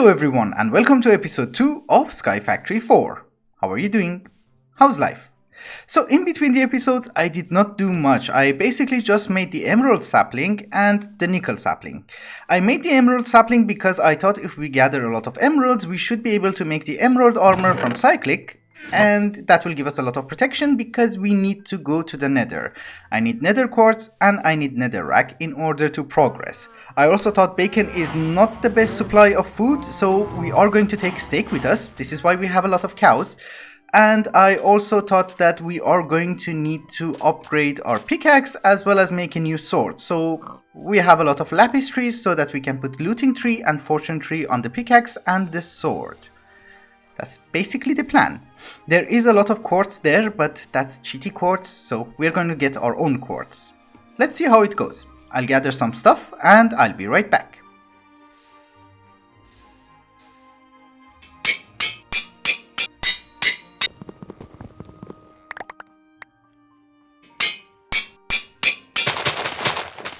Hello everyone and welcome to episode 2 of Sky Factory 4. How are you doing? How's life? So in between the episodes I did not do much. I basically just made the emerald sapling and the nickel sapling. I made the emerald sapling because I thought if we gather a lot of emeralds we should be able to make the emerald armor from cyclic, and that will give us a lot of protection because we need to go to the nether. I need nether quartz and I need nether rack in order to progress. I also thought bacon is not the best supply of food, so we are going to take steak with us. This is why we have a lot of cows. And I also thought that we are going to need to upgrade our pickaxe as well as make a new sword. So we have a lot of lapis trees so that we can put looting tree and fortune tree on the pickaxe and the sword. That's basically the plan. There is a lot of quartz there, but that's cheaty quartz, so we're going to get our own quartz. Let's see how it goes. I'll gather some stuff and I'll be right back.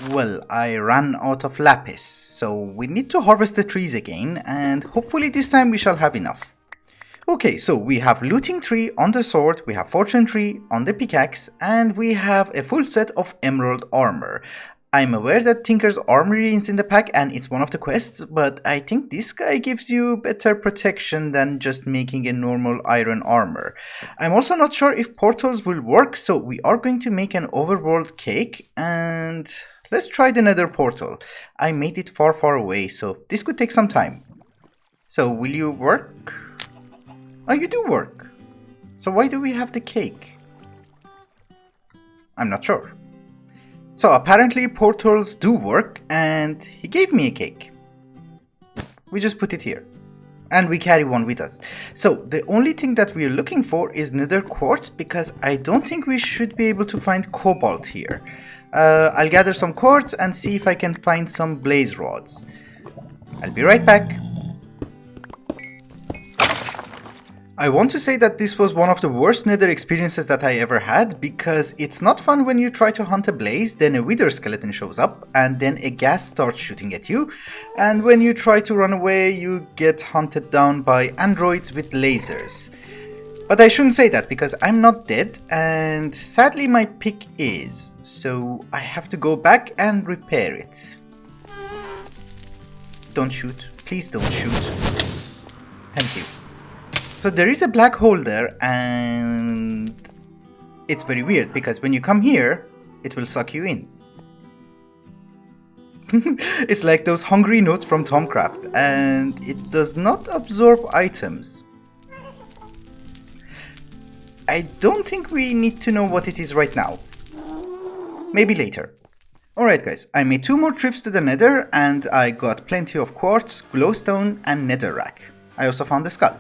Well, I ran out of lapis, so we need to harvest the trees again, and hopefully this time we shall have enough. Okay, so we have looting tree on the sword, we have fortune tree on the pickaxe, and we have a full set of emerald armor. I'm aware that Tinker's Armory is in the pack and it's one of the quests, but I think this guy gives you better protection than just making a normal iron armor. I'm also not sure if portals will work, so we are going to make an overworld cake and let's try the nether portal. I made it far away, so this could take some time. So will you work? Oh, you do work. So why do we have the cake? I'm not sure. So apparently portals do work and he gave me a cake. We just put it here. And we carry one with us. So the only thing that we're looking for is nether quartz because I don't think we should be able to find cobalt here. I'll gather some quartz and see if I can find some blaze rods. I'll be right back. I want to say that this was one of the worst nether experiences that I ever had because it's not fun when you try to hunt a blaze, then a wither skeleton shows up and then a ghast starts shooting at you, and when you try to run away you get hunted down by androids with lasers. But I shouldn't say that because I'm not dead and sadly my pick is, so I have to go back and repair it. Don't shoot, please don't shoot. Thank you. So there is a black hole there and it's very weird because when you come here, it will suck you in. It's like those hungry notes from Tomcraft and it does not absorb items. I don't think we need to know what it is right now. Maybe later. Alright guys, I made 2 more trips to the nether and I got plenty of quartz, glowstone and nether rack. I also found a skull.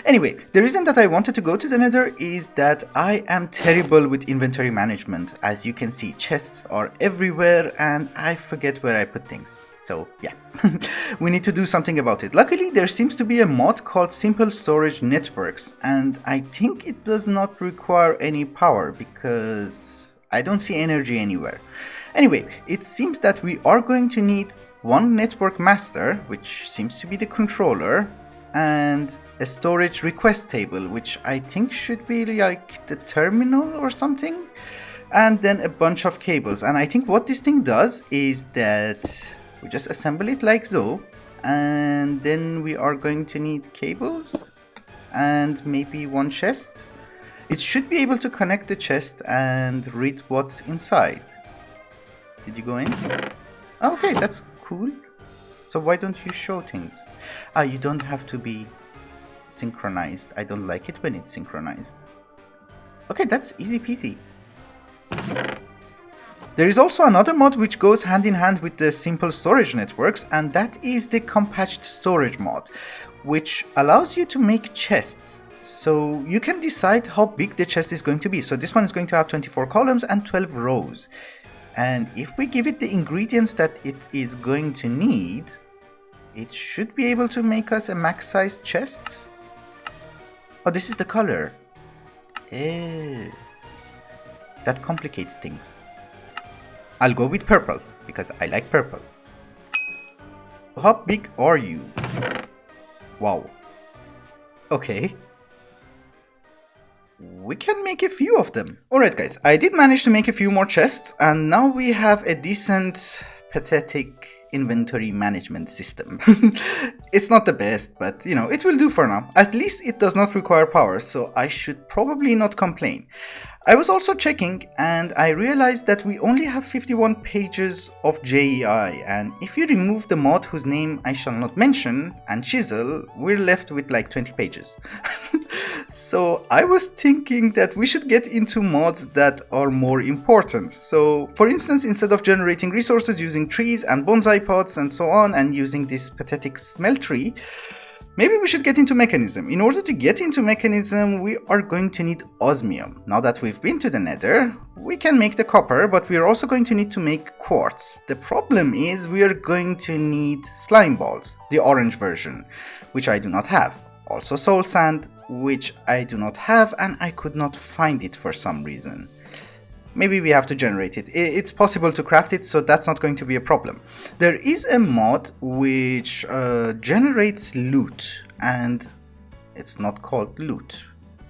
Anyway, the reason that I wanted to go to the nether is that I am terrible with inventory management. As you can see, chests are everywhere and I forget where I put things. So yeah, we need to do something about it. Luckily, there seems to be a mod called Simple Storage Networks and I think it does not require any power because I don't see energy anywhere. Anyway, it seems that we are going to need one network master, which seems to be the controller, and a storage request table, which I think should be like the terminal or something, and then a bunch of cables. And I think what this thing does is that we just assemble it like so, and then we are going to need cables and maybe one chest. It should be able to connect the chest and read what's inside. Did you go in? Okay, that's cool. So why don't you show things? You don't have to be synchronized. I don't like it when it's synchronized. Okay, that's easy peasy. There is also another mod which goes hand in hand with the simple storage networks, and that is the compacted storage mod, which allows you to make chests. So you can decide how big the chest is going to be. So this one is going to have 24 columns and 12 rows. And if we give it the ingredients that it is going to need, it should be able to make us a max-sized chest. Oh, this is the color. That complicates things. I'll go with purple, because I like purple. How big are you? Wow. Okay. We can make a few of them. Alright guys, I did manage to make a few more chests, and now we have a decent, pathetic inventory management system. It's not the best, but you know, it will do for now. At least it does not require power, so I should probably not complain. I was also checking and I realized that we only have 51 pages of JEI, and if you remove the mod whose name I shall not mention and chisel, we're left with like 20 pages. So I was thinking that we should get into mods that are more important. So for instance, instead of generating resources using trees and bonsai pots and so on and using this pathetic smeltery, maybe we should get into Mekanism. In order to get into Mekanism, we are going to need osmium. Now that we've been to the nether, we can make the copper, but we're also going to need to make quartz. The problem is we are going to need slime balls, the orange version, which I do not have. Also soul sand, which I do not have, and I could not find it for some reason. Maybe we have to generate it. It's possible to craft it, so that's not going to be a problem. There is a mod which generates loot, and it's not called loot.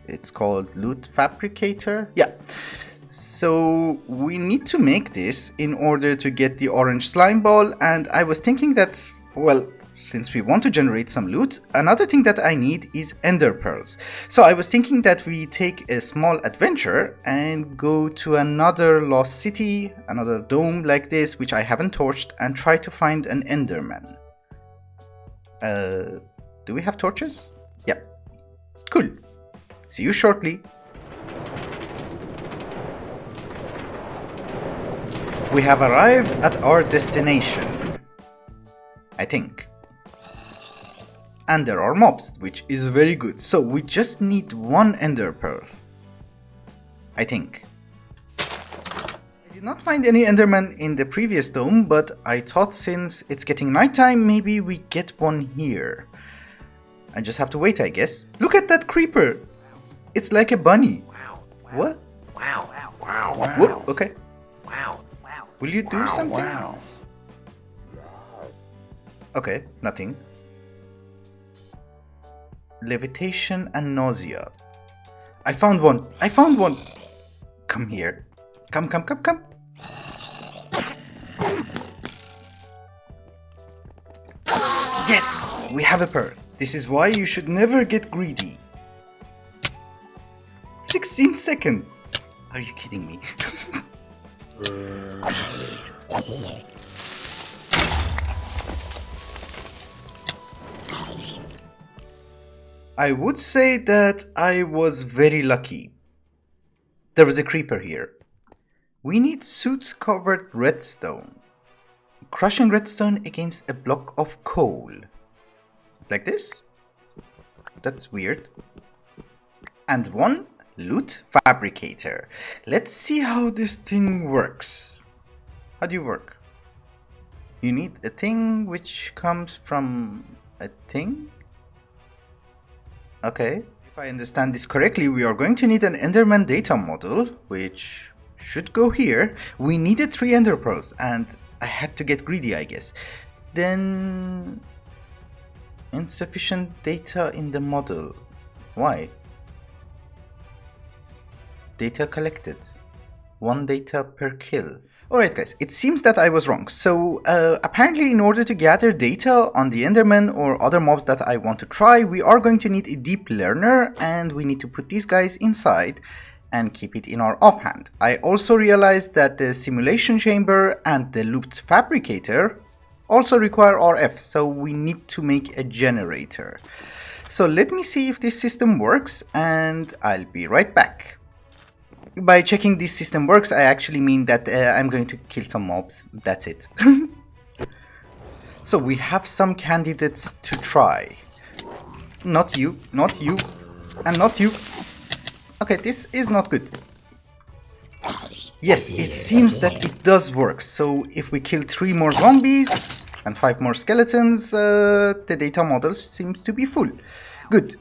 It's called loot fabricator. Yeah. So we need to make this in order to get the orange slime ball, and I was thinking that, well, since we want to generate some loot, another thing that I need is ender pearls. So I was thinking that we take a small adventure and go to another lost city, another dome like this, which I haven't torched, and try to find an enderman. Do we have torches? Yeah. Cool. See you shortly. We have arrived at our destination, I think. And there are mobs, which is very good. So we just need one ender pearl, I think. I did not find any enderman in the previous dome, but I thought since it's getting nighttime, maybe we get one here. I just have to wait, I guess. Look at that creeper! It's like a bunny. What? Whoop, okay. Will you do something? Okay, nothing. Levitation and nausea. I found one. I found one. Come here. Come. Yes, we have a pearl. This is why you should never get greedy. 16 seconds. Are you kidding me? I would say that I was very lucky. There was a creeper here. We need soot-covered redstone. Crushing redstone against a block of coal. Like this? That's weird. And one loot fabricator. Let's see how this thing works. How do you work? You need a thing which comes from a thing? Okay. If I understand this correctly, we are going to need an Enderman data model, which should go here. We needed 3 ender pearls, and I had to get greedy, I guess. Then insufficient data in the model. Why? Data collected. 1 data per kill. Alright guys, it seems that I was wrong. So apparently in order to gather data on the Enderman or other mobs that I want to try, we are going to need a deep learner, and we need to put these guys inside and keep it in our offhand. I also realized that the simulation chamber and the loot fabricator also require RF, so we need to make a generator. So let me see if this system works, and I'll be right back. By checking this system works, I actually mean that I'm going to kill some mobs. That's it. So we have some candidates to try. Not you, not you, and not you. Okay, this is not good. Yes, it seems that it does work. So if we kill 3 more zombies and 5 more skeletons, the data model seems to be full. Good.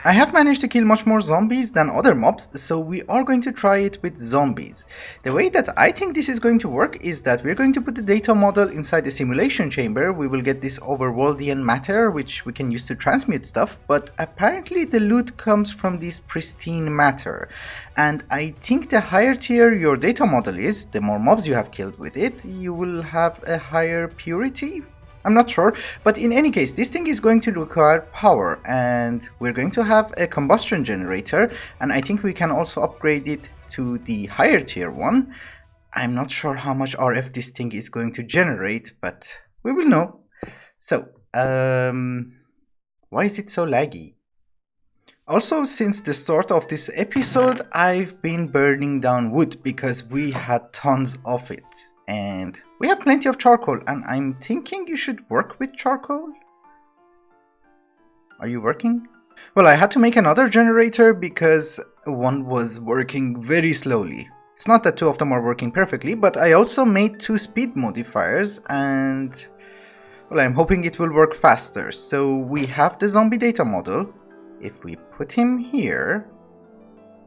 I have managed to kill much more zombies than other mobs, so we are going to try it with zombies. The way that I think this is going to work is that we're going to put the data model inside the simulation chamber. We will get this overworldian matter, which we can use to transmute stuff, but apparently the loot comes from this pristine matter. And I think the higher tier your data model is, the more mobs you have killed with it, you will have a higher purity. I'm not sure, but in any case, this thing is going to require power, and we're going to have a combustion generator, and I think we can also upgrade it to the higher tier one. I'm not sure how much RF this thing is going to generate, but we will know. So, why is it so laggy? Also, since the start of this episode, I've been burning down wood because we had tons of it. And we have plenty of charcoal, and I'm thinking you should work with charcoal. Are you working? Well, I had to make another generator because one was working very slowly. It's not that two of them are working perfectly, but I also made 2 speed modifiers, and well, I'm hoping it will work faster. So we have the zombie data model. If we put him here,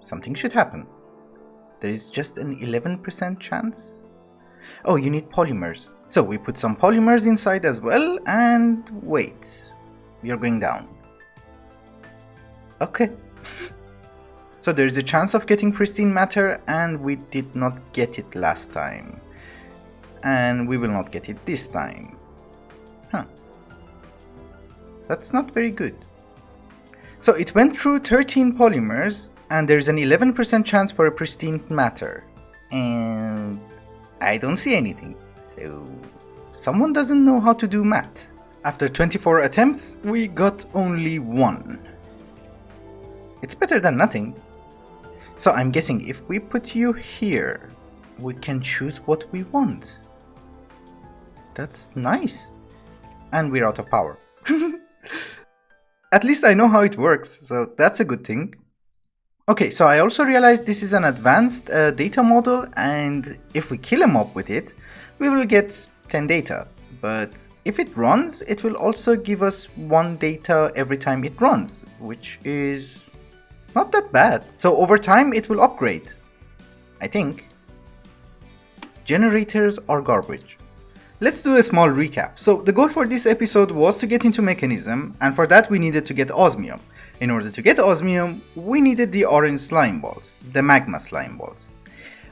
something should happen. There is just an 11% chance. Oh, you need polymers. So we put some polymers inside as well, and wait, we are going down. Okay. So there is a chance of getting pristine matter, and we did not get it last time. And we will not get it this time. Huh. That's not very good. So it went through 13 polymers, and there's an 11% chance for a pristine matter. And I don't see anything, so someone doesn't know how to do math. After 24 attempts, we got only 1. It's better than nothing. So I'm guessing if we put you here, we can choose what we want. That's nice. And we're out of power. At least I know how it works, so that's a good thing. Okay, so I also realized this is an advanced data model, and if we kill a mob with it, we will get 10 data. But if it runs, it will also give us 1 data every time it runs, which is not that bad. So over time, it will upgrade, I think. Generators are garbage. Let's do a small recap. So the goal for this episode was to get into Mekanism, and for that we needed to get osmium. In order to get osmium, we needed the orange slime balls, the magma slime balls.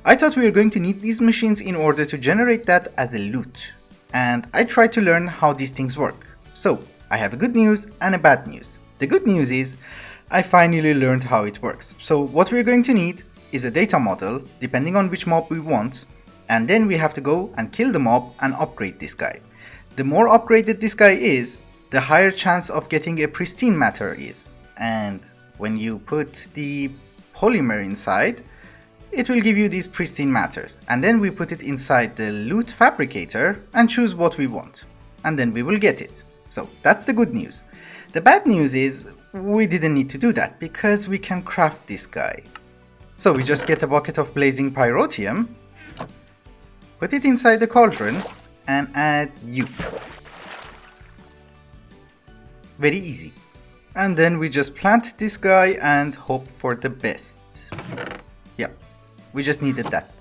I thought we were going to need these machines in order to generate that as a loot, and I tried to learn how these things work. So, I have a good news and a bad news. The good news is, I finally learned how it works. So what we're going to need is a data model, depending on which mob we want, and then we have to go and kill the mob and upgrade this guy. The more upgraded this guy is, the higher chance of getting a pristine matter is. And when you put the polymer inside, it will give you these pristine matters. And then we put it inside the loot fabricator and choose what we want. And then we will get it. So that's the good news. The bad news is we didn't need to do that because we can craft this guy. So we just get a bucket of blazing pyrotium, put it inside the cauldron, and add you. Very easy. And then we just plant this guy and hope for the best. Yeah, we just needed that.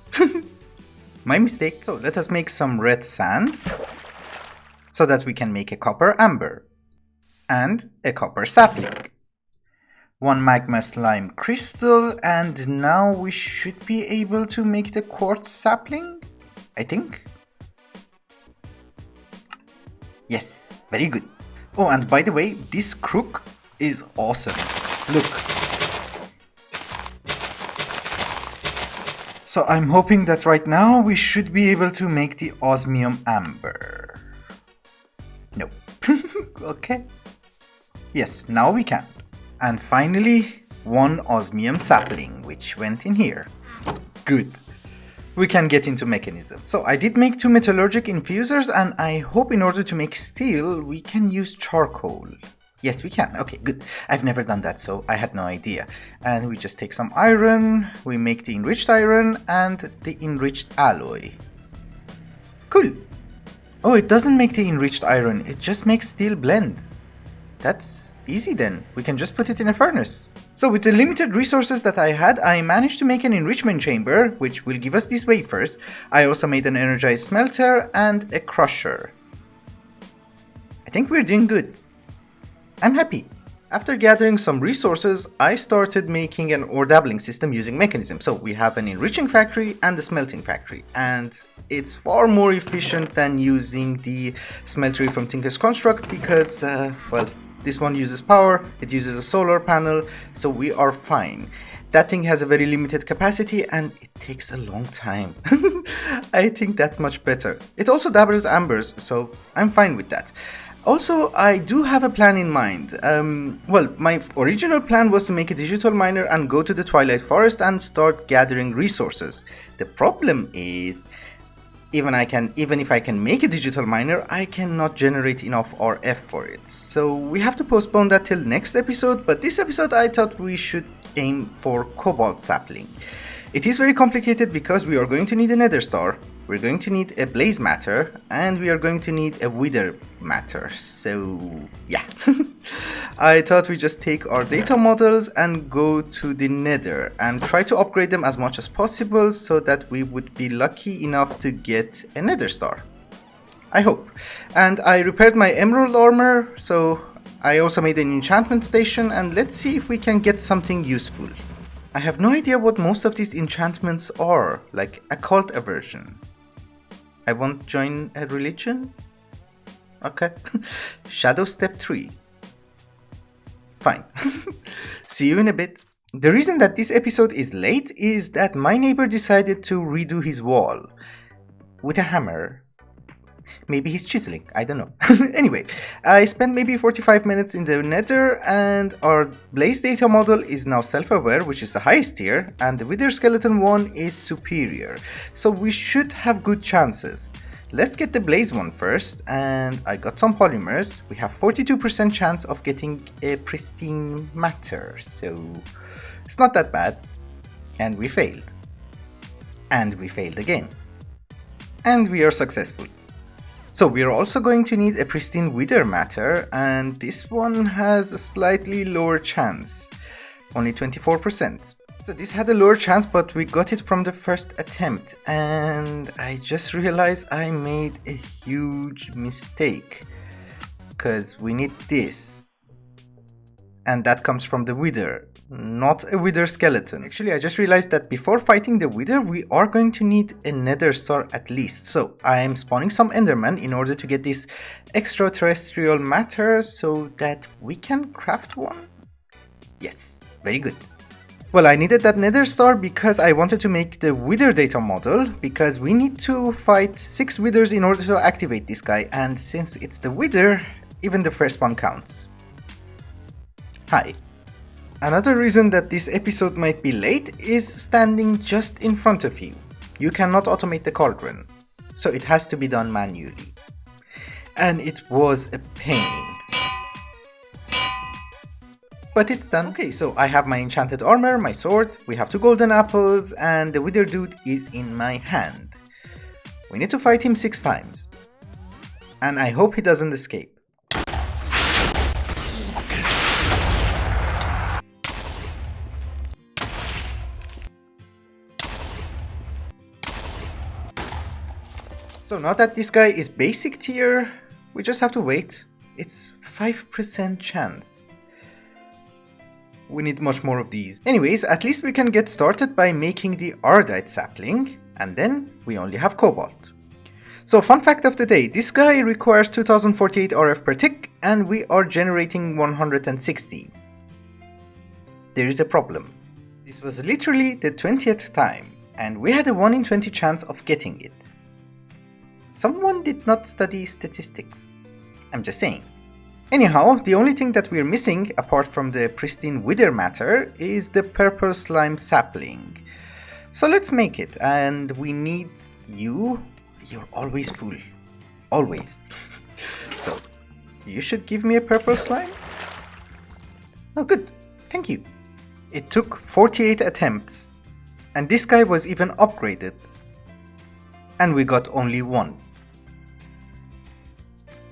My mistake. So let us make some red sand so that we can make a copper amber and a copper sapling. 1 magma slime crystal, and now we should be able to make the quartz sapling, I think. Yes, very good. Oh, and by the way, this crook is awesome. Look. So I'm hoping that right now we should be able to make the osmium amber. No. Okay. Yes, now we can. And finally, 1 osmium sapling, which went in here. Good. We can get into Mekanism. So I did make 2 metallurgic infusers, and I hope in order to make steel, we can use charcoal. Yes, we can. Okay, good. I've never done that, so I had no idea. And we just take some iron, we make the enriched iron and the enriched alloy. Cool. Oh, it doesn't make the enriched iron, it just makes steel blend. that's easy then. We can just put it in a furnace. So with the limited resources that I had, I managed to make an enrichment chamber, which will give us these wafers. I also made an energized smelter and a crusher. I think we're doing good. I'm happy. After gathering some resources, I started making an ore dabbling system using Mekanism. So we have an enriching factory and a smelting factory, and it's far more efficient than using the smeltery from Tinker's Construct because, well, this one uses power, it uses a solar panel, so we are fine. That thing has a very limited capacity and it takes a long time. I think that's much better. It also dabbles ambers, so I'm fine with that. Also, I do have a plan in mind. Well, my original plan was to make a digital miner and go to the Twilight Forest and start gathering resources. The problem is, even if I can make a digital miner, I cannot generate enough RF for it. So we have to postpone that till next episode, but this episode I thought we should aim for Cobalt sapling. It is very complicated because we are going to need a nether star, we're going to need a blaze matter, and we are going to need a wither matter. So yeah, I thought we just take our data models and go to the nether and try to upgrade them as much as possible so that we would be lucky enough to get a nether star. I hope. And I repaired my emerald armor, so I also made an enchantment station, and let's see if we can get something useful. I have no idea what most of these enchantments are, like occult aversion. I won't join a religion? Okay. Shadow step 3. Fine. See you in a bit. The reason that this episode is late is that my neighbor decided to redo his wall with a hammer. Maybe he's chiseling, I don't know. Anyway, I spent maybe 45 minutes in the nether, and our blaze data model is now self-aware, which is the highest tier, and the wither skeleton one is superior. So we should have good chances. Let's get the blaze one first, and I got some polymers. We have 42% chance of getting a pristine matter, so it's not that bad. And we failed. And we failed again. And we are successful. So we are also going to need a pristine wither matter, and this one has a slightly lower chance, only 24%. So this had a lower chance, but we got it from the first attempt, and I just realized I made a huge mistake, because we need this, and that comes from the wither, not a wither skeleton. Actually, I just realized that before fighting the wither, we are going to need a nether star at least. So I am spawning some enderman in order to get this extraterrestrial matter so that we can craft one. Yes, very good. Well, I needed that nether star because I wanted to make the wither data model, because we need to fight 6 withers in order to activate this guy, and since it's the wither, even the first one counts. Hi. Another reason that this episode might be late is standing just in front of you. You cannot automate the cauldron, so it has to be done manually. And it was a pain. But it's done. Okay, so I have my enchanted armor, my sword, we have 2 golden apples, and the wither dude is in my hand. We need to fight him 6 times. And I hope he doesn't escape. So now that this guy is basic tier, we just have to wait. It's 5% chance. We need much more of these. Anyways, at least we can get started by making the ardite sapling, and then we only have cobalt. So fun fact of the day, this guy requires 2048 RF per tick, and we are generating 160. There is a problem. This was literally the 20th time, and we had a 1 in 20 chance of getting it. Someone did not study statistics. I'm just saying. Anyhow, the only thing that we're missing, apart from the pristine wither matter, is the purple slime sapling. So let's make it, and we need you. You're always full. Always. So, you should give me a purple slime? Oh good, thank you. It took 48 attempts, and this guy was even upgraded. And we got only 1.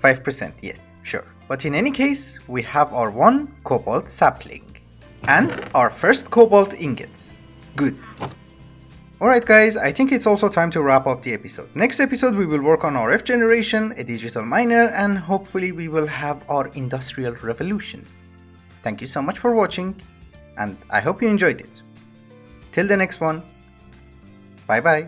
5%, yes, sure. But in any case, we have our 1 cobalt sapling. And our first cobalt ingots. Good. Alright guys, I think it's also time to wrap up the episode. Next episode we will work on our F generation, a digital miner, and hopefully we will have our industrial revolution. Thank you so much for watching, and I hope you enjoyed it. Till the next one, bye bye.